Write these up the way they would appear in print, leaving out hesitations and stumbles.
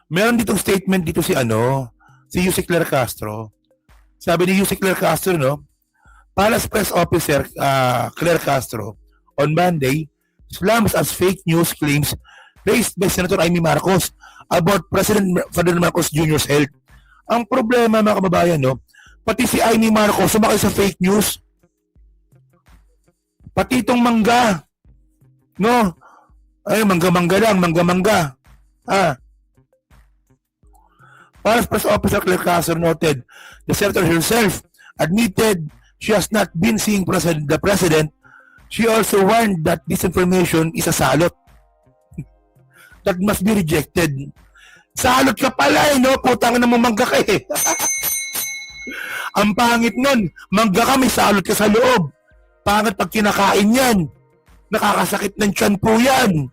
Meron ditong statement dito si Yusek Claire Castro. Sabi ni Yusek Claire Castro, no, Palace Press Officer Claire Castro on Monday slams as fake news claims raised by Senator Amy Marcos about President Ferdinand Marcos Jr.'s health. Ang problema, mga kababayan, no, pati si Amy Marcos sumakay sa fake news. Pati itong mangga, no, ay mangga-mangga lang, mangga-mangga. Palace Press Officer Claire Castro noted the senator herself admitted she has not been seeing the president. She also warned that this information is a salot that must be rejected. Salot ka pala no? Putang na mo mangga ka eh. Ang pangit nun, mangga ka, may salot ka sa loob. Pangit pag kinakain yan. Nakakasakit ng tiyan po yan.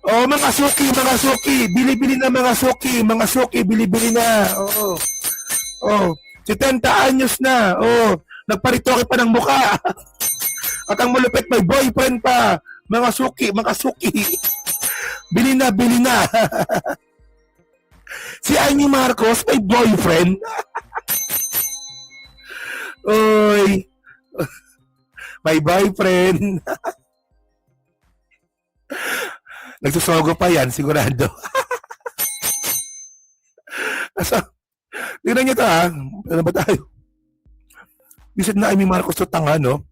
Oh, mga suki, bili-bili na mga suki, bili-bili na. Oh, 70 anyos na. Oh, nagparitoke pa ng muka. At ang malupit may boyfriend pa. Mga suki. Bili na. Si Amy Marcos may boyfriend. Oy. May boyfriend. Nagsusogo pa yan, sigurado. So, tignan nyo ito ano ba tayo? Bisit na Amy Marcos to tanga, no?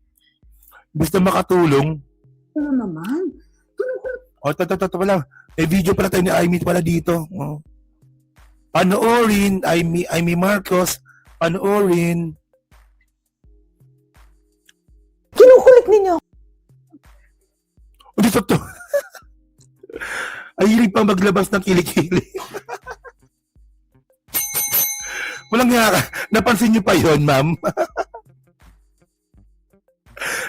Bisit na makatulong. Ano naman? Ito pala. May video pala tayo ni Amy pala dito. Panoorin, Amy Marcos. Panoorin. Kinukulit ninyo. Dito to. Ay, hilig pang maglabas ng kilikili. Walang nga, napansin niyo pa yon, ma'am?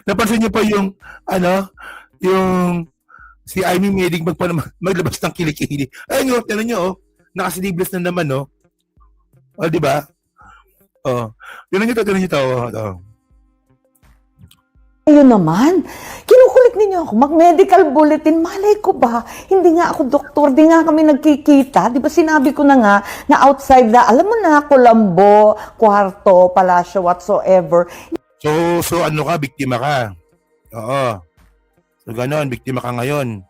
Napansin niyo pa yung, yung si Amy Medig maglabas ng kilikili. Ay, nga, tinan niyo, nakaslibless na naman, no? O, di ba? Tinan niyo to. Ayun naman, kinukulit ninyo ako, mag-medical bulletin, malay ko ba? Hindi nga ako doktor, di nga kami nagkikita. Di ba sinabi ko na nga, na outside alam mo na, Colombo, Kwarto, Palacio, whatsoever. So ano ka, biktima ka. Oo. So ganon, biktima ka ngayon.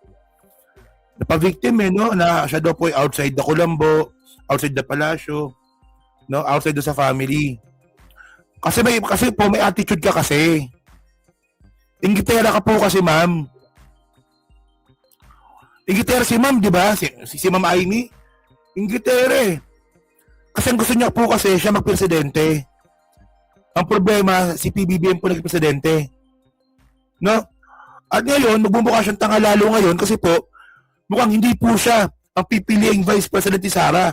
Napag-victim no, na siya daw po ay outside the Colombo, outside the Palacio, no, outside sa family. Kasi may attitude ka kasi. Ingitera ka po kasi, ma'am. Ingitera si ma'am, di ba? Si ma'am Amy. Ingitera eh. Kasi ang gusto niya po kasi siya magpresidente. Ang problema, si PBBM po nagpresidente. No? At ngayon, magbumukha siyang tanga lalo ngayon kasi po, mukhang hindi po siya ang pipiliing Vice President ni Sara.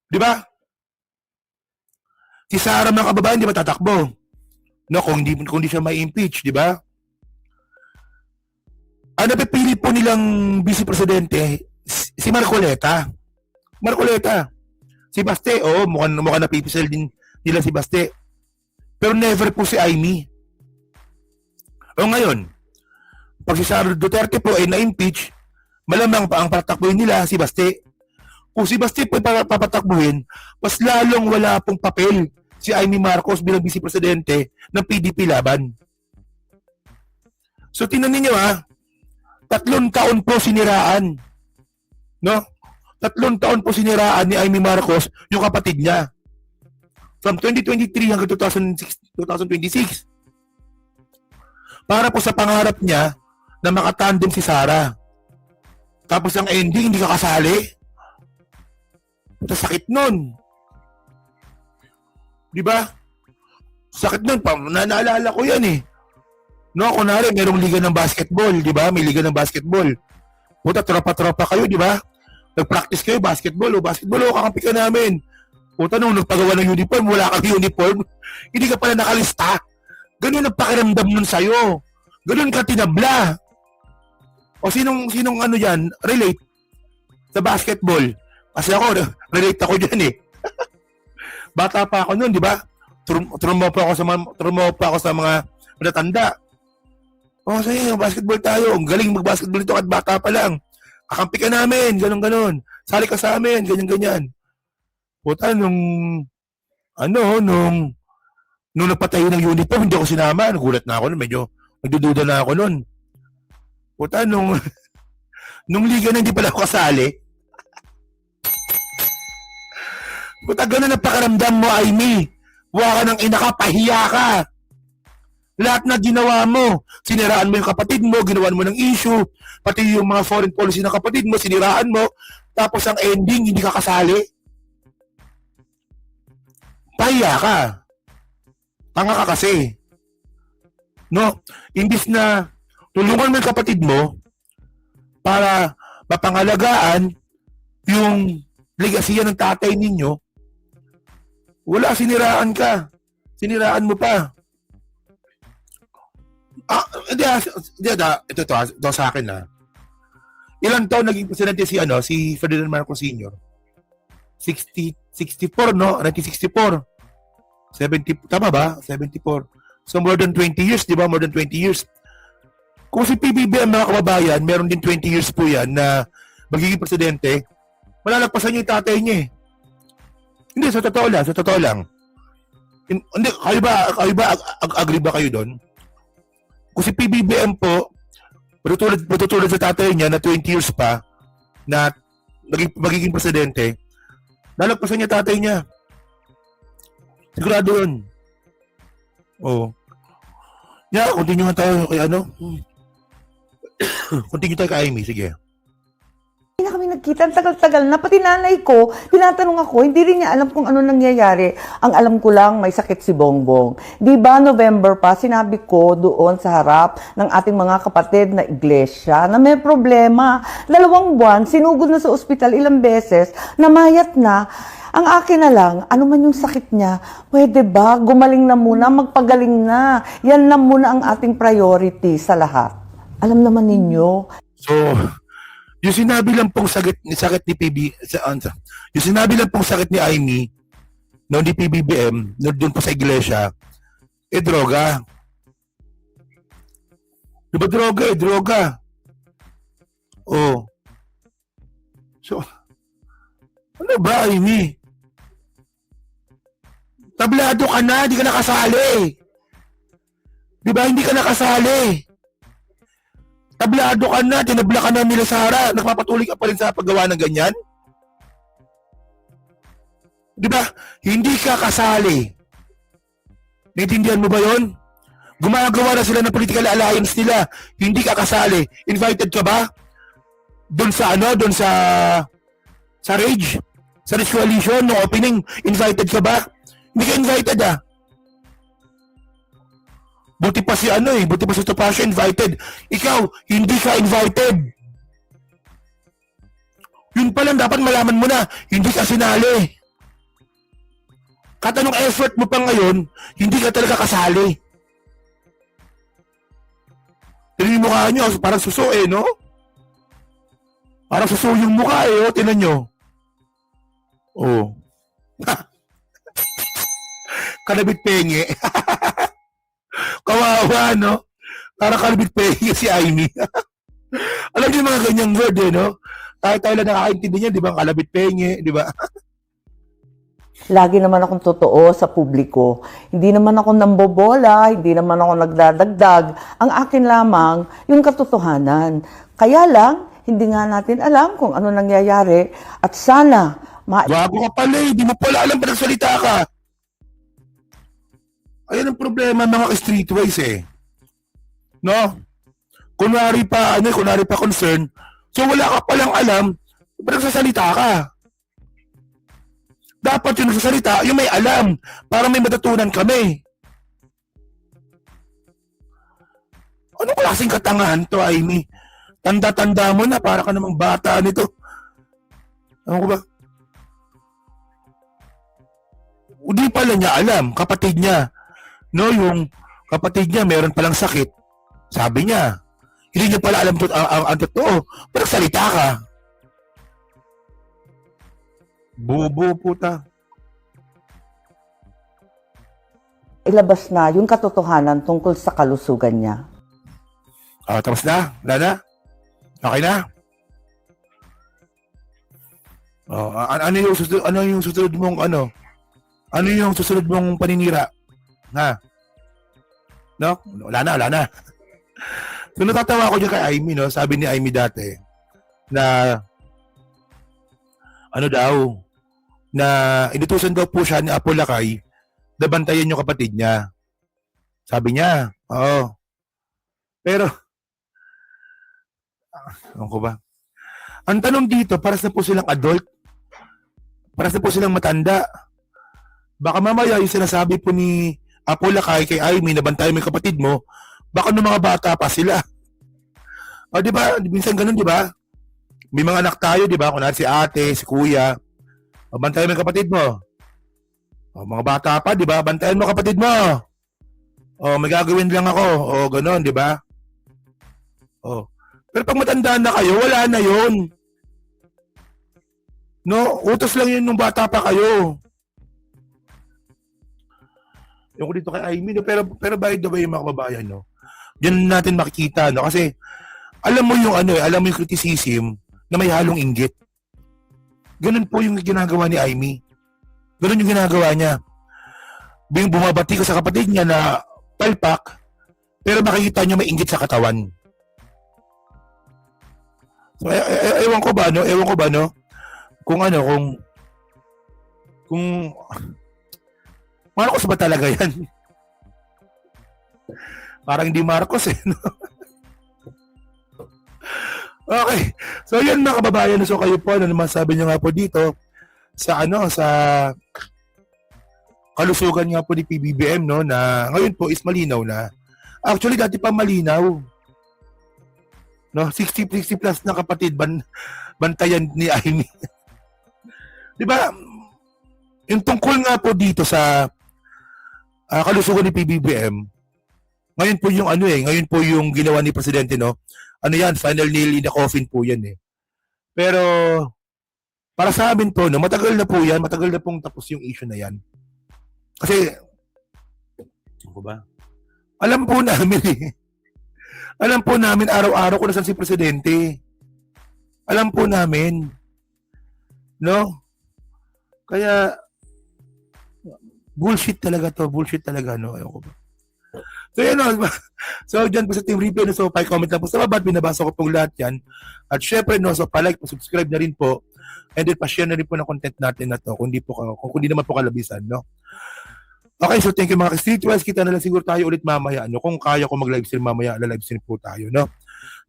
Di ba? Si Sara, mga kababayan, di ba tatakbo? No, kung hindi siya may impeach, di ba? Ano pipili po nilang vice presidente? Si Marcoleta. Si Baste, mukhang napipisal din nila si Baste. Pero never po si Amy. Ngayon, pag si Sara Duterte po ay na-impeach, malamang pa ang patakbuhin nila si Baste. Kung si Baste po ay papatakbuhin, mas lalong wala pong papel si Amy Marcos bilang vice presidente ng PDP laban. So tingnan niyo 3 taon po siniraan. No? 3 taon po siniraan ni Amy Marcos yung kapatid niya. From 2023 hanggang 2026. Para po sa pangarap niya na makatandem si Sara. Tapos ang ending, hindi ka kasali. Sakit nun. Di ba? Sakit nun. Naalala ko yan eh. No, kunwari, merong liga ng basketball. Di ba? May liga ng basketball. Puta, tropa-tropa kayo, di ba? Nag-practice kayo, basketball. Kakampi ka namin. Puta, nung nagpagawa ng uniform, wala kang uniform. Hindi ka pala nakalista. Ganun ang pakiramdam nun sa'yo. Ganun ka tinabla. O sinong yan? Relate sa basketball. Kasi ako, relate ako dyan eh. Bata pa ako noon, di ba? Trumo pa ako sa mga matatanda. Oh, sige, basketball tayo. Ang galing mag-basketball ito at bata pa lang. Kakampi ka namin, ganon-ganon. Sali ka sa amin, ganyan-ganyan. Puta, nung napatayo ng uniform, hindi ako sinama. Nagulat na ako nun, medyo nagdududa na ako nun. Puta, nung liga na hindi pala ako kasali. Puta, ganun ang pakaramdam mo, Aimee. Huwag ka ng ina ka, pahiya ka. Lahat na ginawa mo. Siniraan mo yung kapatid mo, ginawan mo ng issue. Pati yung mga foreign policy ng kapatid mo, siniraan mo. Tapos ang ending, hindi ka kasali. Pahiya ka. Tanga ka kasi. No? Imbis na tulungan mo yung kapatid mo para mapangalagaan yung legasiya ng tatay ninyo, wala, siniraan ka. Siniraan mo pa. Ito sa akin na. Ilang taon naging presidente si Ferdinand Marcos Sr.? 64, no? 1964. 70, tama ba? 74. So more than 20 years, di ba? More than 20 years. Kung si PBBM, mga kababayan, meron din 20 years po yan na magiging presidente, malalagpasan niyo yung tatay niya eh. Hindi, sa totoo lang. Hindi, kayo ba, agree ba kayo doon? Kung si PBBM po, matutulad sa tatay niya na 20 years pa, na magiging presidente, lalagpasan niya tatay niya. Sigurado yun. Oo. Yeah, continue nga tayo kay continue tayo kay Aimee, sige. Hindi na kami nagkita, ang tagal-tagal na. Pati nanay ko, tinatanong ako, hindi rin niya alam kung ano nangyayari. Ang alam ko lang, may sakit si Bongbong. Di ba, November pa, sinabi ko doon sa harap ng ating mga kapatid na iglesia na may problema. 2 buwan, sinugod na sa ospital ilang beses, namayat na. Ang akin na lang, ano man yung sakit niya, pwede ba, gumaling na muna, magpagaling na. Yan na muna ang ating priority sa lahat. Alam naman ninyo. So, yung sinabi lang pong sakit ni yung sinabi lang pong sakit ni Aimee, no, ni PBBM, no, doon pa sa iglesia, droga. Di ba droga? Oh. So, ano ba, Aimee? Tablado ka na, di ka nakasali. Di ba, hindi ka nakasali. Tablado ka na, tinabla ka na nila Sara, nagpapatuloy ka pa rin sa paggawa ng ganyan? Di ba? Hindi ka kasali. Naintindihan mo ba yon? Gumagawa na sila ng political alliance nila. Hindi ka kasali. Invited ka ba? Doon sa Rage? Sa Rage Coalition, no opening, invited ka ba? Hindi ka invited ah. Buti pa si Topacio invited. Ikaw, hindi ka invited. Yun pa lang, dapat malaman mo na, hindi ka sinali. Kahit anong effort mo pa ngayon, hindi ka talaga kasali. Tignan yung mukha nyo, parang suso eh, no? Parang suso yung mukha eh, oh, tinan nyo. Oh. Kalabit penge. Kawawa, no? Parang kalabit penge si Aimee. Alam niyo mga ganyang word eh, no? Tayo lang nakakaintindi niya, di ba? Kalabit penge, di ba? Lagi naman akong totoo sa publiko. Hindi naman ako nambobola, hindi naman ako nagdadagdag. Ang akin lamang, yung katotohanan. Kaya lang, hindi nga natin alam kung ano nangyayari. At sana, Bago ka pala eh, di mo pala alam pa nagsalita ka. Ayan ang problema mga streetwise eh. No? Kunwari pa concern, so wala ka palang alam, pa nagsasalita ka. Dapat yung nagsasalita, yung may alam, para may matutunan kami. Ano klaseng katangahan to, Aimee? Tanda-tanda mo na, para ka namang bata nito. Ano ko ba? Hindi pala niya alam, kapatid niya. No, yung kapatid niya meron palang sakit. Sabi niya, hindi niya pala alam ang totoo. Pero salita ka. Bobo puta. ilabas na yung katotohanan tungkol sa kalusugan niya. Tapos na? Wala na? Okay na? Ano yung susunod, mong ano? Ano yung susunod mong paninira? Ha? No? Wala na. So natatawa ako dyan kay Amy, no? Sabi ni Amy dati na ano daw, na inutusan daw po siya ni Apo Lakay na bantayan yung kapatid niya. Sabi niya, oo. Pero, ano ko ba? Ang tanong dito, paras na po silang adult, paras na po silang matanda. Baka mamaya yung sinasabi po ni Apo Lakay kay Amy na bantayan mo yung kapatid mo, baka nung mga bata pa sila. O, di ba? Minsan ganun, di ba? May mga anak tayo, di ba? Kunwari si ate, si kuya. O, bantayan mo yung kapatid mo. O, mga bata pa, di ba? Bantayan mo kapatid mo. O, may gagawin lang ako. O, ganun, di ba? O. Pero pag matanda na kayo, wala na yun. No? Utos lang yun nung bata pa kayo. Yung ko dito kay Amy, no? Pero by the way, mga kababayan, no? Diyan natin makikita, no? Kasi, alam mo yung ano, alam mo yung criticism na may halong inggit. Ganun po yung ginagawa ni Amy. Ganun yung ginagawa niya. Bumabati ko sa kapatid niya na palpak, pero makikita niyo may inggit sa katawan. So, ewan ko ba, no? Kung Marcos ba talaga yan? Parang hindi Marcos eh, no? Okay. So, yun mga kababayan. So, kayo po, ano naman sabi nyo nga po dito sa kalusugan nga po ni PBBM, no, na ngayon po is malinaw na. Actually, dati pa malinaw. No, 60 plus na kapatid bantayan ni Amy. 'Di ba? Yung tungkol nga po dito sa kalusugan ni PBBM, ngayon po yung ngayon po yung ginawa ni presidente, no. Ano yan, final nail in the coffin po yan eh. Pero para sa amin po, no, matagal na pong tapos yung issue na yan. Kasi ano ba? Alam po namin araw-araw kung nasaan si presidente. Alam po namin. No? Kaya bullshit talaga, no? Ayoko ba? So, yun, no? So, dyan po sa Team Review, no? So, comment lang po sa baba, binabasa ko pong lahat yan. At syempre, no, so, pa-like, pa-subscribe na rin po. And then, pa-share na rin po ng content natin na to, kung hindi naman po kalabisan, no? Okay, so thank you mga ka-streetwise. Kita na lang siguro tayo ulit mamaya, no? Kung kaya ko mag-live stream mamaya, live stream po tayo, no?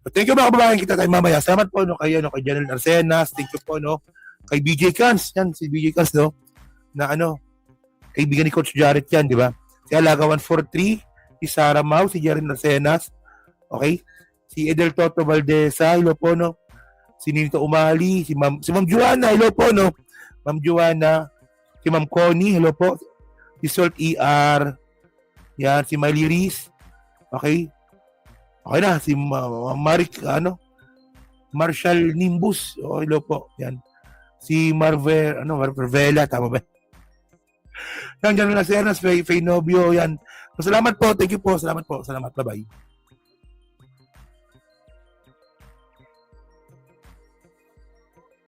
So, thank you mga kababayan, kita tayo mamaya. Salamat po, no, kay General Arsenas. Thank you po, no? Kay BJ Cans, yan, si BJ Cans, no? Na kaibigan ni Coach Jarrett yan, di ba? Si Alaga 143, si Sarah Mau, si General Arsenas, okay? Si Edel Toto Valdesa, hello po, no? Si Nito Umali, si Ma'am Joanna, hello po, no? Ma'am Joanna, si Ma'am Connie, hello po. Si Salt ER, yan, si Miley Reese, okay? Okay na, si Marshall Nimbus, oh, hello po, yan. Si Marvela, tama ba? Yan, dyan na si Ernest, Faye Novio, yan. So, salamat po, thank you po, salamat, bye-bye.